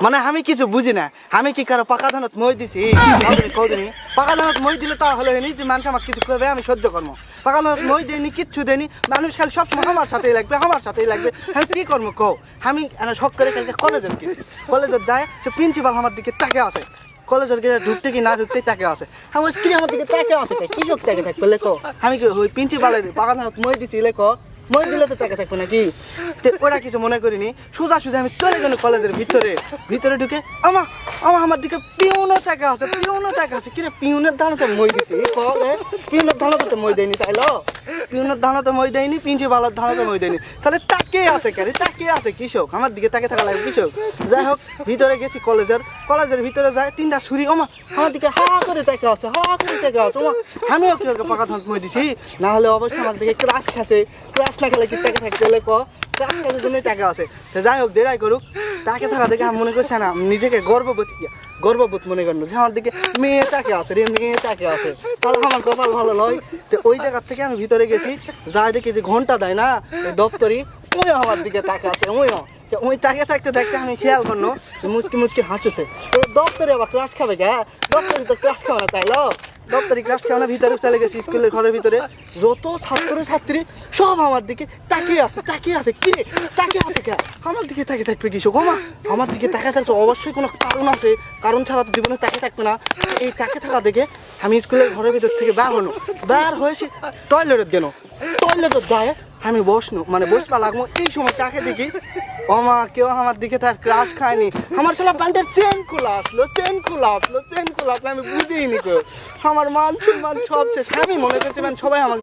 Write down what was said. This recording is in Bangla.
মানে আমি কিছু বুঝি না, আমি কি কারো পাকা ধানত মই দিছি? কদিনই পাকা ধানত মই দিলে তা হলো এনি যে মানুষ আমাকে কিছু করবে আমি সহ্য করবো। পাকা ধানত মই দেয়নি, কিচ্ছু দেয়নি, মানুষ খালি সবসময় আমার সাথেই লাগবে, আমার সাথেই লাগবে। আমি কি করবো কও? আমি শখ করে কালকে কলেজে গেছি, কলেজে যায় সে প্রিন্সিপাল আমার দিকে তাকে আছে, কলেজের গেলে ঢুকতে কি না ঢুকতেই তাকে আছে। আমি কি আমার দিকে তাকে আছে, কি শোক তাকে থাকবে লেখো? আমি কি ওই প্রিন্সিপালের পাকা ধানত মই দিছি লেখো? মই দিলে তো টাকা থাকবো নাকি? ওরা কিছু মনে করিনি, সোজা সোজা আমি চলে গেল কলেজের ভিতরে ঢুকে আমার দিকে পিউনও টাকা আছে, পিউনও টাকা আছে। কিরে পিউনের ধান তো মই দিছি, পিউনের ধান তো মই দেয়নি, তাইলো পিউনের ধান তো মই দেয়নি, প্রিন্সিপালের ধান তো মই দেয়নি, তাহলে তাকে আছে কেন? তাকে আছে কৃষক, আমার দিকে তাকে থাকা লাগে কৃষক। যাই হোক ভিতরে গেছি কলেজের ভিতরে যায় তিনটা ছুরি, আমার দিকে হা করে তাকে আছে, হা করে তাকে আছে। আমিও কি পাকা ধান মই দিছি? না হলে অবশ্যই আমার দিকে ক্রাশ খাচ্ছে, ক্রাশ না খেলে কি তাকে থাকতে হলে ক্রাশ খাওয়ার জন্যই টাকা আছে। যাই হোক যেটাই করুক, তাকে থাকা দেখে আমি মনে করছি না নিজেকে গর্ববোধ মনে করলো যে আমার দিকে মেয়ে তাকে আছে রে, মেয়ে তাকে আছে, তাহলে আমার কপাল ভালো নয়। তো ওই জায়গার থেকে আমি ভিতরে গেছি, যাই দেখি যে ঘন্টা দেয় না দপ্তরি, ওই আমার দিকে তাকে আছে, ওই তাকে থাকতে দেখতে আমি খেয়াল করলো মুচকি হাসছে। দপ্তরে আবার ক্রাশ খাবে গা? দপ্তরি তো ক্রাশ খাওয়া না, তাইলো দপ্তরি ক্লাস খাওয়া ভিতরে চলে গেছি, স্কুলের ঘরের ভিতরে যত ছাত্রছাত্রী সব আমার দিকে তাকিয়ে আছে কি তাকে আছে কে? আমার দিকে তাকে থাকবে কিছু কমা? আমার দিকে তাকে থাকতে অবশ্যই কোনো কারণ আছে, কারণ ছাড়া তো জীবনে তাকে থাকবে না। এই তাকে থাকা দেখে আমি স্কুলের ঘরের ভিতর থেকে বার হয়েছি টয়লেটের জন্য, টয়লেটের যায় আমি বসবা লাগবো, এই সময় তাকে দেখি কেউ আমার দিকে তার ক্রাশ খায়নি, আমার ছেলে প্যান্টের চেন খোলা আসলো, আমি বুঝিনি কেউ, আমার মান সম্মান সব শেষ। আমি মনে করছি সবাই আমাকে